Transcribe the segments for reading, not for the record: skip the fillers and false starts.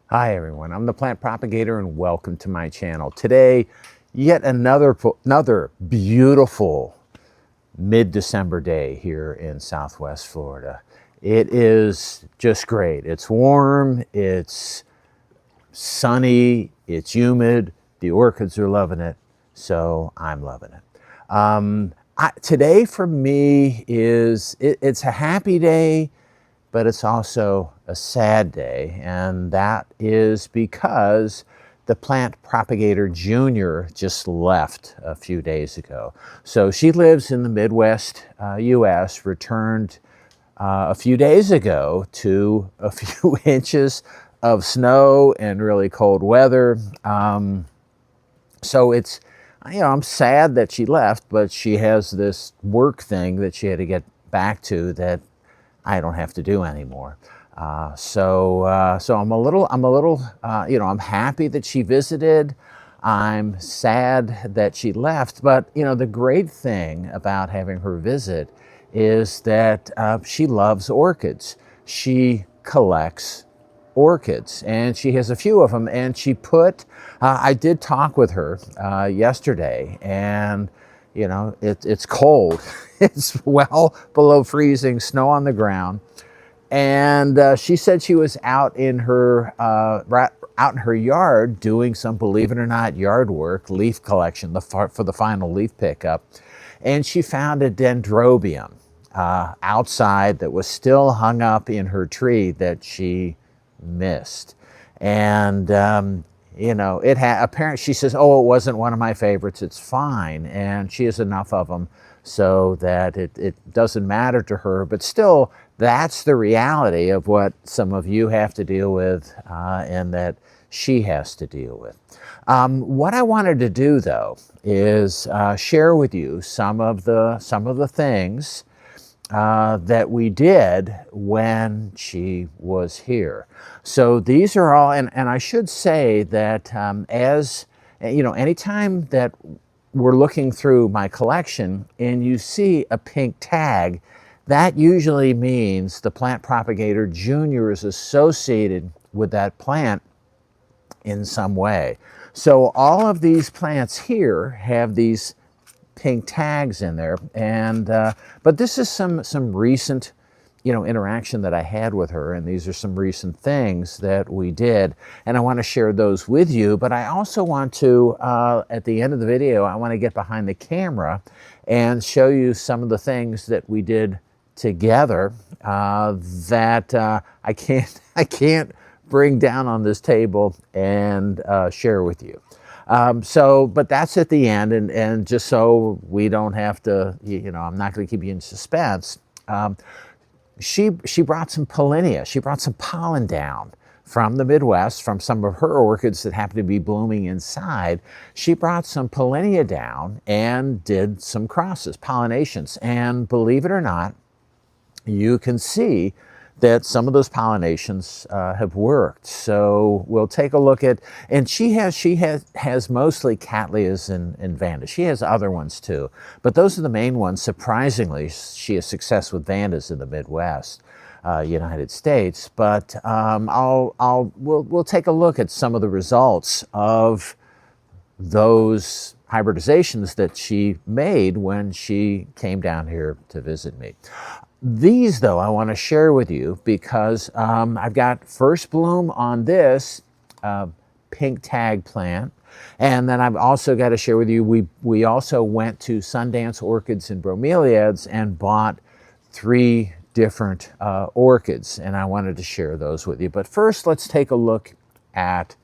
Hi everyone, I'm the Plant Propagator and welcome to my channel. Today, yet another beautiful mid-December day here in Southwest Florida. It is just great. It's warm, it's sunny, it's humid, the orchids are loving it, so I'm loving it. Today for me it's a happy day, but it's also a sad day, and that is because the Plant Propagator Jr. just left a few days ago. So she lives in the Midwest US, returned a few days ago to a few inches of snow and really cold weather. So it's, I'm sad that she left, but she has this work thing that she had to get back to that I don't have to do anymore. So I'm a little, I'm happy that she visited. I'm sad that she left, but the great thing about having her visit is that she loves orchids. She collects orchids, and she has a few of them, and she put, I did talk with her yesterday, and it's cold. It's well below freezing, snow on the ground. And she said she was out in her yard doing some, believe it or not, yard work, leaf collection for the final leaf pickup. And she found a dendrobium outside that was still hung up in her tree that she missed. And apparently she says, oh, it wasn't one of my favorites, it's fine. And she has enough of them so that it doesn't matter to her, but still, that's the reality of what some of you have to deal with and that she has to deal with. What I wanted to do, though, is share with you some of the things that we did when she was here. So these are all, and I should say that anytime that we're looking through my collection and you see a pink tag, that usually means the Plant Propagator Jr. is associated with that plant in some way. So all of these plants here have these pink tags in there, and but this is some recent interaction that I had with her, and these are some recent things that we did, and I want to share those with you. But I also want to at the end of the video, I want to get behind the camera and show you some of the things that we did together that I can't bring down on this table and share with you. But that's at the end, and just so we don't have to, I'm not going to keep you in suspense. She brought some pollinia. She brought some pollen down from the Midwest, from some of her orchids that happen to be blooming inside. She brought some pollinia down and did some crosses, pollinations. And believe it or not, you can see that some of those pollinations have worked. So we'll take a look at, and she has mostly cattleyas and vandas. She has other ones too, but those are the main ones. Surprisingly, she has success with vandas in the Midwest, United States. But we'll take a look at some of the results of those hybridizations that she made when she came down here to visit me. These, though, I want to share with you because I've got first bloom on this pink tag plant, and then I've also got to share with you, we also went to Sundance Orchids and Bromeliads and bought 3 different orchids, and I wanted to share those with you. But first, let's take a look at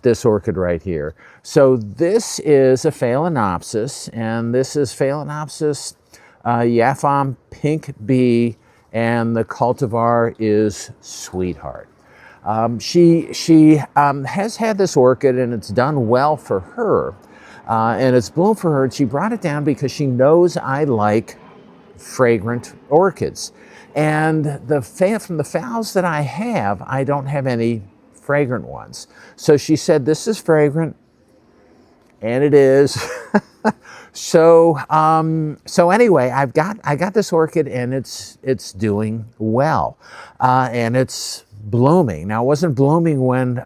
this orchid right here. So this is a Phalaenopsis, and this is Phalaenopsis Yapham Pink Bee, and the cultivar is Sweetheart. She has had this orchid, and it's done well for her, and it's bloomed for her. And she brought it down because she knows I like fragrant orchids, and from the phals that I have, I don't have any fragrant ones. So she said, "This is fragrant," and it is. So anyway, I got this orchid, and it's doing well, and it's blooming. Now, it wasn't blooming when,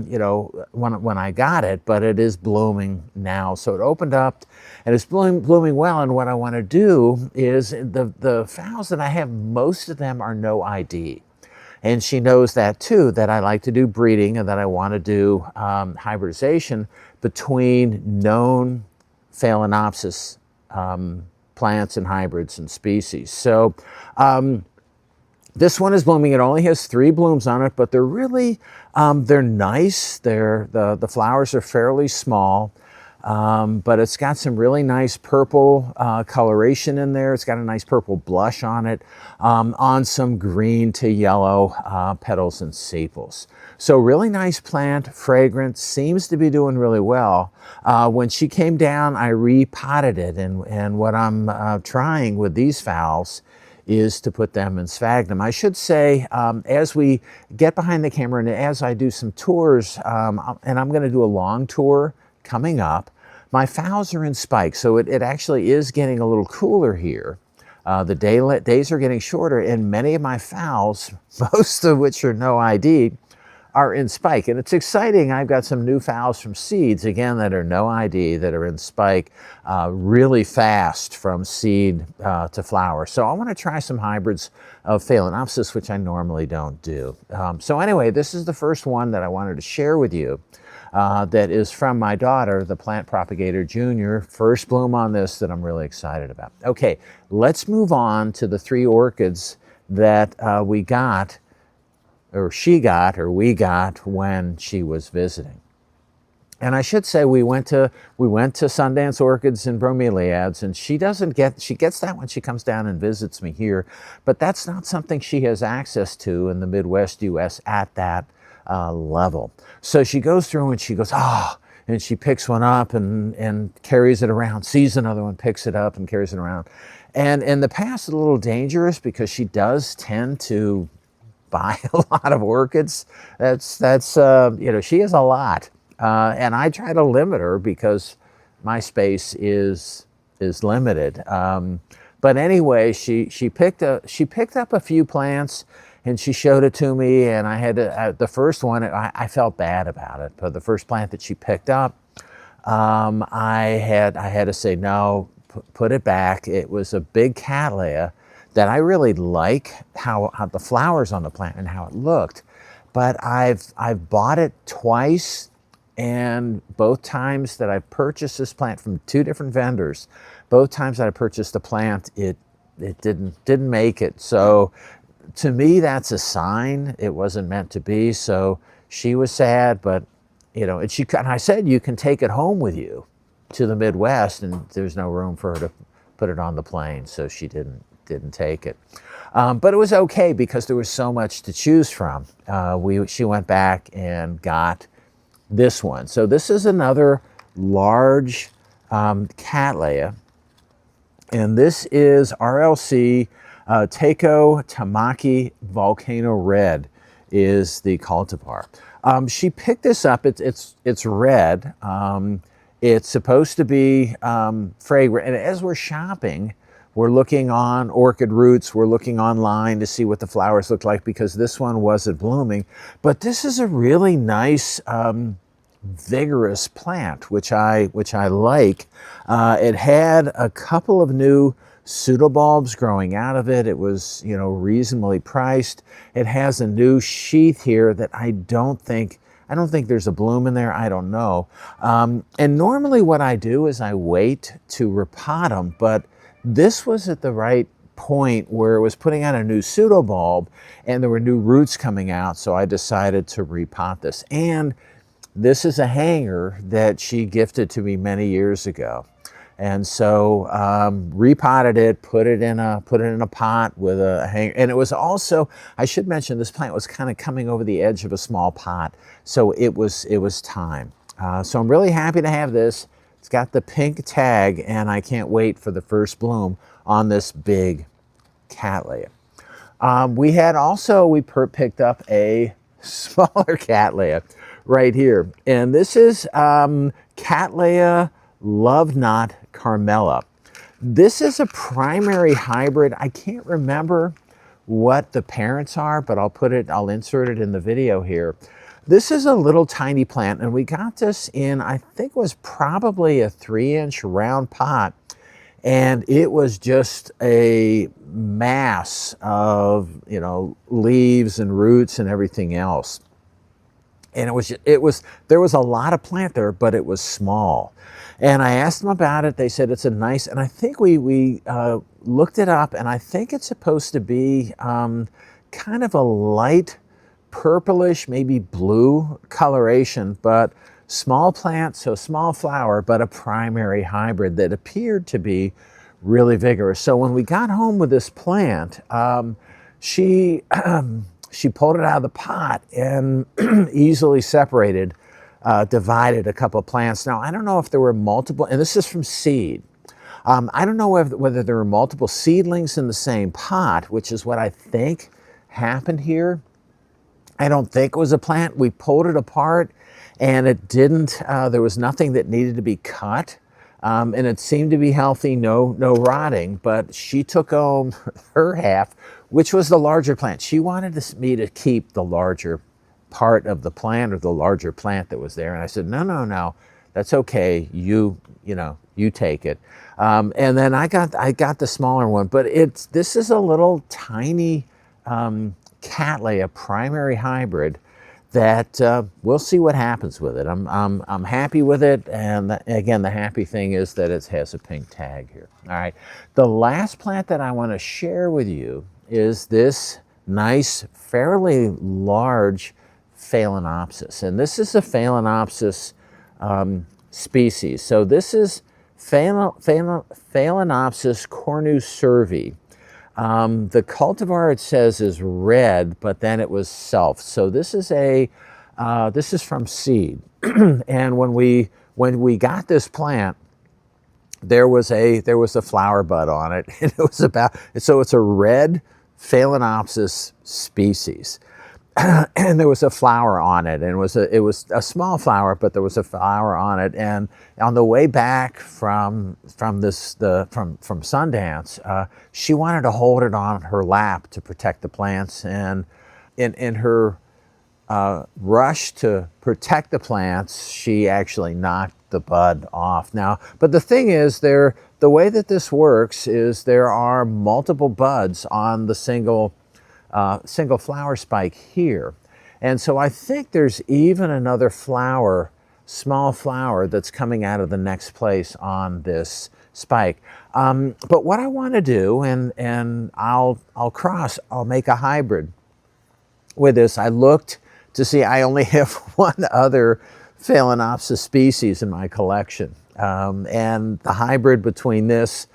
you know, when I got it, but it is blooming now. So it opened up and it's blooming well. And what I want to do is the phals that I have, most of them are no ID. And she knows that too, that I like to do breeding and that I want to do hybridization between known Phalaenopsis plants and hybrids and species. So this one is blooming. It only has 3 blooms on it, but they're really, they're nice. The flowers are fairly small, but it's got some really nice purple coloration in there. It's got a nice purple blush on it, on some green to yellow petals and sepals. So really nice plant, fragrant, seems to be doing really well. When she came down, I repotted it, and what I'm trying with these phals is to put them in sphagnum. I should say, as we get behind the camera and as I do some tours, and I'm going to do a long tour coming up, my phals are in spike, so it actually is getting a little cooler here. The days are getting shorter, and many of my phals, most of which are no ID, are in spike. And it's exciting. I've got some new phals from seeds, again, that are no ID, that are in spike really fast from seed to flower. So I want to try some hybrids of Phalaenopsis, which I normally don't do. So anyway, this is the first one that I wanted to share with you that is from my daughter, the Plant Propagator Jr. First bloom on this that I'm really excited about. Okay, let's move on to the 3 orchids that we got, or she got, or we got when she was visiting. And I should say we went to Sundance Orchids and Bromeliads, and she gets that when she comes down and visits me here, but that's not something she has access to in the Midwest US at that level. So she goes through and she goes, oh, and she picks one up and carries it around, sees another one, picks it up and carries it around. And in the past, it's a little dangerous because she does tend to buy a lot of orchids. That's you know, she has a lot, and I try to limit her because my space is limited. But anyway, she picked up a few plants and she showed it to me, and I had to, the first one, I felt bad about it, but the first plant that she picked up, I had to say no, put it back. It was a big cattleya that I really like how the flowers on the plant and how it looked, but I've bought it twice, and both times that I purchased this plant from 2 different vendors, both times that I purchased the plant, it didn't make it. So to me, that's a sign it wasn't meant to be. So she was sad, but you know, and I said, you can take it home with you to the Midwest, and there's no room for her to put it on the plane, so she didn't take it. But it was okay because there was so much to choose from. She went back and got this one. So this is another large cattleya, and this is RLC Takeo Tamaki Volcano Red is the cultivar. She picked this up. It's red. It's supposed to be fragrant, and as we're shopping, we're looking on Orchid Roots, we're looking online to see what the flowers look like because this one wasn't blooming. But this is a really nice, vigorous plant, which I like. It had a couple of new pseudobulbs growing out of it. It was, you know, reasonably priced. It has a new sheath here that I don't think there's a bloom in there. I don't know. And normally what I do is I wait to repot them, but this was at the right point where it was putting out a new pseudobulb and there were new roots coming out, so I decided to repot this. And this is a hanger that she gifted to me many years ago. And so repotted it, put it in a pot with a hanger. And it was also, I should mention, this plant was kind of coming over the edge of a small pot, so it was time. So I'm really happy to have this. It's got the pink tag, and I can't wait for the first bloom on this big cattleya. We picked up a smaller cattleya right here, and this is Cattleya Love Knot Carmella. This is a primary hybrid. I can't remember what the parents are, but I'll insert it in the video here. This is a little tiny plant, and we got this in, I think it was probably a 3-inch round pot, and it was just a mass of, you know, leaves and roots and everything else. And there was a lot of plant there, but it was small. And I asked them about it. They said it's a nice, and I think we looked it up, and I think it's supposed to be kind of a light purplish, maybe blue coloration, but small plant, so small flower, but a primary hybrid that appeared to be really vigorous. So when we got home with this plant, she pulled it out of the pot and easily separated, divided a couple of plants. Now, I don't know if there were multiple, and this is from seed. I don't know whether there were multiple seedlings in the same pot, which is what I think happened here. I don't think it was a plant. We pulled it apart, and it didn't, there was nothing that needed to be cut. And it seemed to be healthy, no rotting, but she took home her half, which was the larger plant. She wanted me to keep the larger part of the plant, or the larger plant that was there. And I said, no, that's okay. You take it. And then I got the smaller one, but this is a little tiny Cattleya primary hybrid that we'll see what happens with it. I'm happy with it, and again, the happy thing is that it has a pink tag here. All right, the last plant that I want to share with you is this nice, fairly large Phalaenopsis, and this is a Phalaenopsis species. So this is Phalaenopsis cornucervi. The cultivar, it says, is red, but then it was self. So this is from seed. And when we got this plant, there was a flower bud on it, and so it's a red Phalaenopsis species. And there was a flower on it, and it was a small flower, but there was a flower on it. And on the way back from Sundance, she wanted to hold it on her lap to protect the plants. And in her rush to protect the plants, she actually knocked the bud off. Now, but the thing is, the way that this works is there are multiple buds on the single flower spike here. And so I think there's even another flower, small flower, that's coming out of the next place on this spike. But what I want to do, and I'll make a hybrid with this. I looked to see, I only have one other Phalaenopsis species in my collection. And the hybrid between this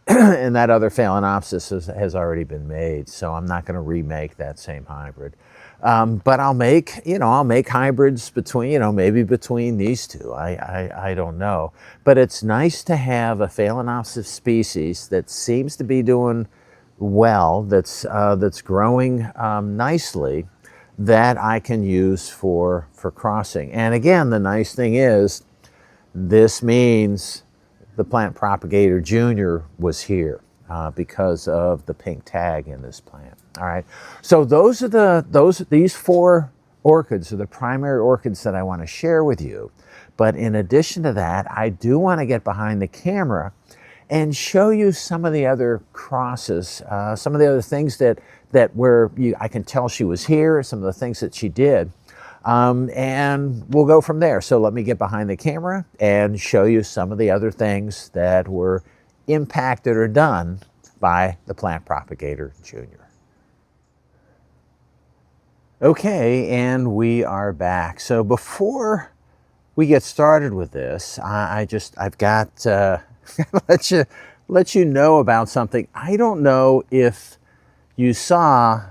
and that other Phalaenopsis has already been made, so I'm not going to remake that same hybrid. But I'll make hybrids between, maybe between these two. I don't know. But it's nice to have a Phalaenopsis species that seems to be doing well, that's growing nicely, that I can use for crossing. And again, the nice thing is, this means the Plant Propagator Jr. was here because of the pink tag in this plant. All right, so these 4 orchids are the primary orchids that I want to share with you. But in addition to that, I do want to get behind the camera and show you some of the other crosses, some of the other things that I can tell she was here, some of the things that she did. And we'll go from there. So let me get behind the camera and show you some of the other things that were impacted or done by the Plant Propagator Jr. Okay, and we are back. So before we get started with this, I've got to let you know about something. I don't know if you saw,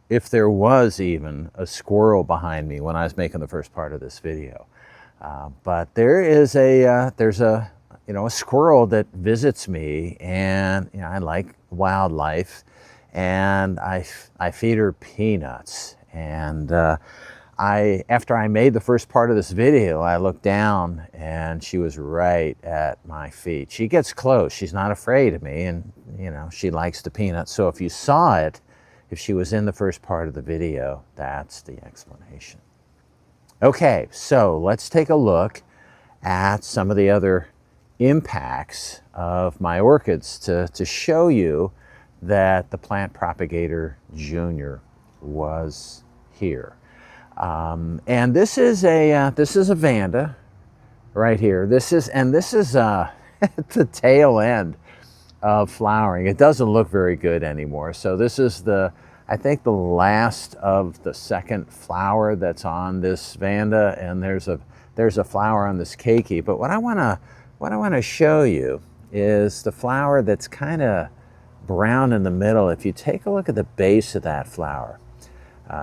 if there was even a squirrel behind me when I was making the first part of this video. But there's a squirrel that visits me, and I like wildlife, and I feed her peanuts. And after I made the first part of this video, I looked down, and she was right at my feet. She gets close. She's not afraid of me, and she likes the peanuts. So if you saw it, if she was in the first part of the video, that's the explanation. Okay, so let's take a look at some of the other impacts of my orchids to show you that the Plant Propagator Jr. was here. And this is a Vanda right here. This is at the tail end of flowering. It doesn't look very good anymore. So this is I think the last of the second flower that's on this Vanda, and there's a flower on this keiki. But what I want to show you is the flower that's kind of brown in the middle. If you take a look at the base of that flower,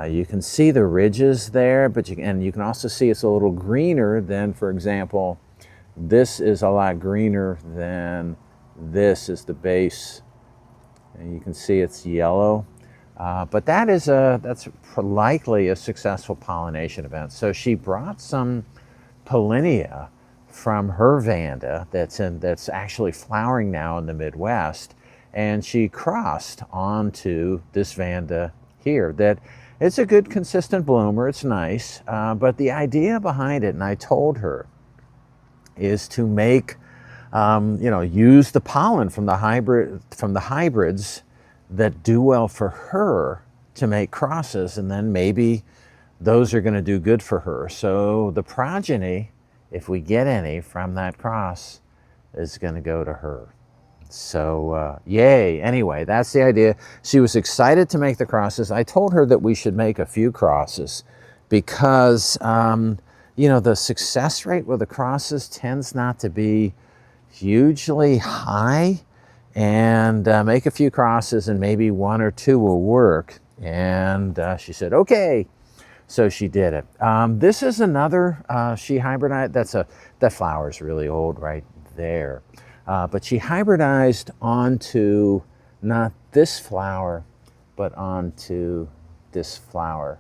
you can see the ridges there, and you can also see it's a little greener than, for example, this is a lot greener than this is the base. And you can see it's yellow. But that's likely a successful pollination event. So she brought some pollinia from her Vanda that's actually flowering now in the Midwest, and she crossed onto this Vanda here. That it's a good consistent bloomer, it's nice, but the idea behind it, and I told her, is to make use the pollen from the hybrids that do well for her to make crosses, and then maybe those are going to do good for her. So the progeny, if we get any from that cross, is going to go to her. So yay. Anyway, that's the idea. She was excited to make the crosses. I told her that we should make a few crosses because the success rate with the crosses tends not to be hugely high, and make a few crosses and maybe one or two will work. And she said, okay. So she did it. This is another, she hybridized, that flower's really old right there. But she hybridized onto not this flower, but onto this flower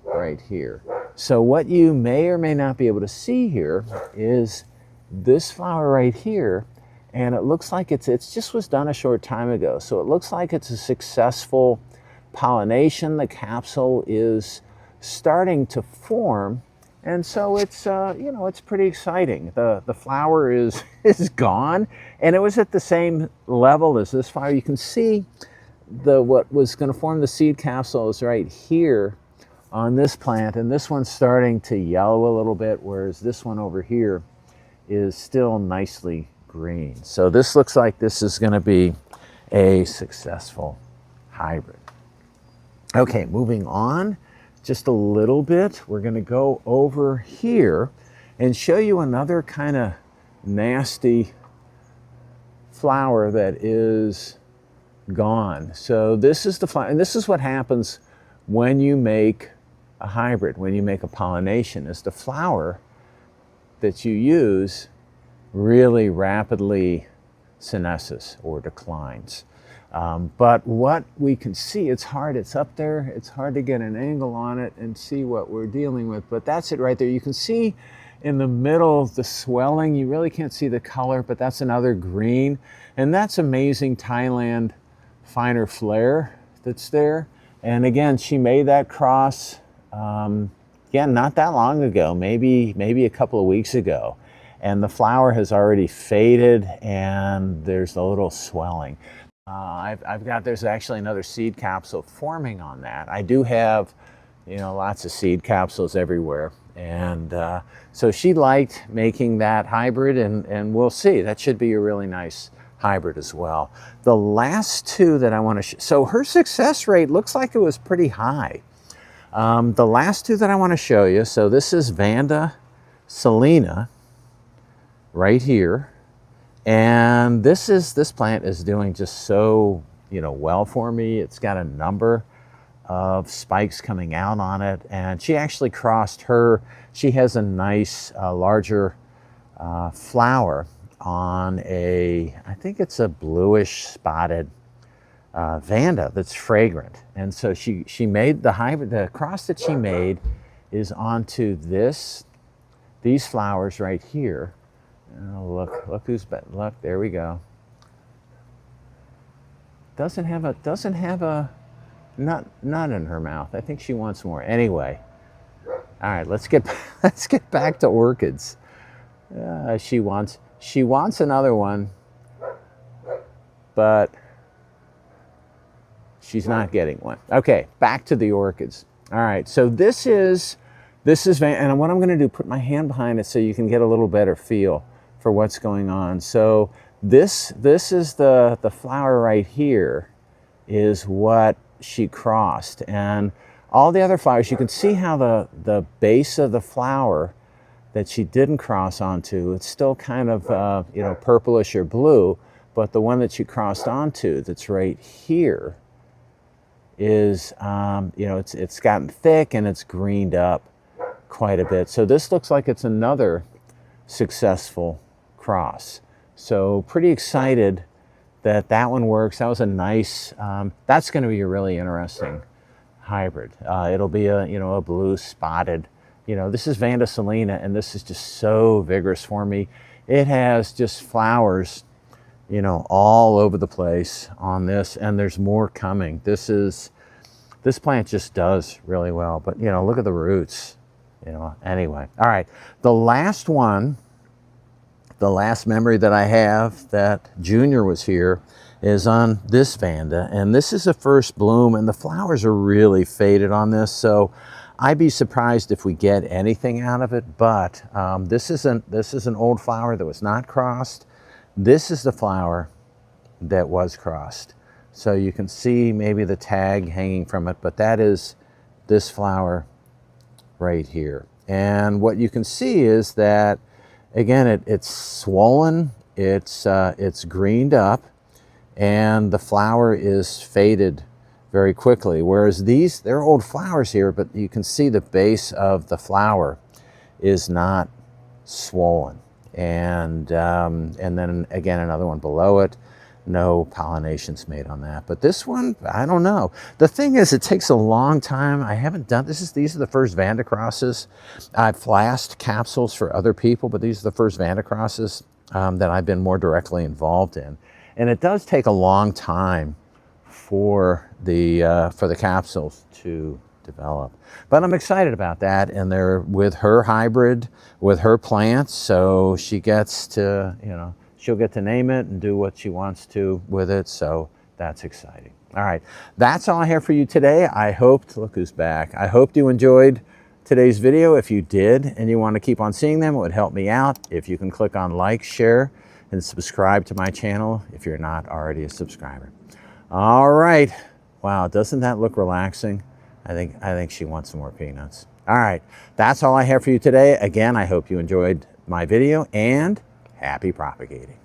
right here. So what you may or may not be able to see here is this flower right here, and it looks like it's just was done a short time ago. So it looks like it's a successful pollination. The capsule is starting to form, and so it's it's pretty exciting. The flower is gone, and it was at the same level as this flower. You can see what was going to form the seed capsule is right here on this plant, and this one's starting to yellow a little bit, whereas this one over here is still nicely green. So this looks like this is going to be a successful hybrid. Okay, moving on just a little bit, we're going to go over here and show you another kind of nasty flower that is gone. So this is the flower, and this is what happens when you make a hybrid, when you make a pollination, is the flower that you use really rapidly senesces or declines. But what we can see, it's hard, it's up there, it's hard to get an angle on it and see what we're dealing with, but that's it right there. You can see in the middle the swelling, you really can't see the color, but that's another green, and that's amazing Thailand finer flare that's there. And again, she made that cross, again, not that long ago, maybe a couple of weeks ago. And the flower has already faded and there's a little swelling. There's actually another seed capsule forming on that. I do have, lots of seed capsules everywhere. And so she liked making that hybrid, and we'll see. That should be a really nice hybrid as well. The last two that I want to so her success rate looks like it was pretty high. The last two that I want to show you, so this is Vanda Selena right here, and this plant is doing just so well for me. It's got a number of spikes coming out on it, and she actually crossed she has a nice larger flower on I think it's a bluish spotted Vanda that's fragrant. And so she made the hybrid, the cross that she made is onto these flowers right here. Oh, look, there we go. Doesn't have a Not in her mouth. I think she wants more. Anyway, all right, let's get let's get back to orchids. She wants another one, but she's not getting one. Okay, back to the orchids. All right, so this is and what I'm going to do, put my hand behind it so you can get a little better feel for what's going on. So this is the flower right here is what she crossed, and all the other flowers, you can see how the base of the flower that she didn't cross onto, it's still kind of you know, purplish or blue, but the one that she crossed onto that's right here is you know, it's gotten thick and it's greened up quite a bit. So this looks like it's another successful cross. So pretty excited that that one works. That was a nice, that's going to be a really interesting hybrid. It'll be a, you know, a blue spotted, you know, this is Vanda Salina, and this is just so vigorous for me. It has just flowers, you know, all over the place on this, and there's more coming. This plant just does really well, but you know, look at the roots, you know. Anyway, all right, the last one, the last memory that I have that Junior was here is on this Vanda, and this is the first bloom, and the flowers are really faded on this, so I'd be surprised if we get anything out of it. But this is an old flower that was not crossed. This is the flower that was crossed, so you can see maybe the tag hanging from it, but that is this flower right here. And what you can see is that, again, it's swollen, it's greened up, and the flower is faded very quickly. Whereas these, they're old flowers here, but you can see the base of the flower is not swollen. And then again, another one below it, no pollinations made on that. But this one, I don't know. The thing is, it takes a long time. I haven't done, these are the first Vanda crosses. I've flashed capsules for other people, but these are the first Vanda crosses that I've been more directly involved in. And it does take a long time for the capsules to develop. But I'm excited about that, and they're with her hybrid, with her plants, so she gets to, you know, she'll get to name it and do what she wants to with it, so that's exciting. All right, that's all I have for you today. I hope, look who's back. I hope you enjoyed today's video. If you did and you want to keep on seeing them, it would help me out if you can click on like, share, and subscribe to my channel if you're not already a subscriber. All right, wow, doesn't that look relaxing? I think she wants some more peanuts. All right, that's all I have for you today. Again, I hope you enjoyed my video, and happy propagating.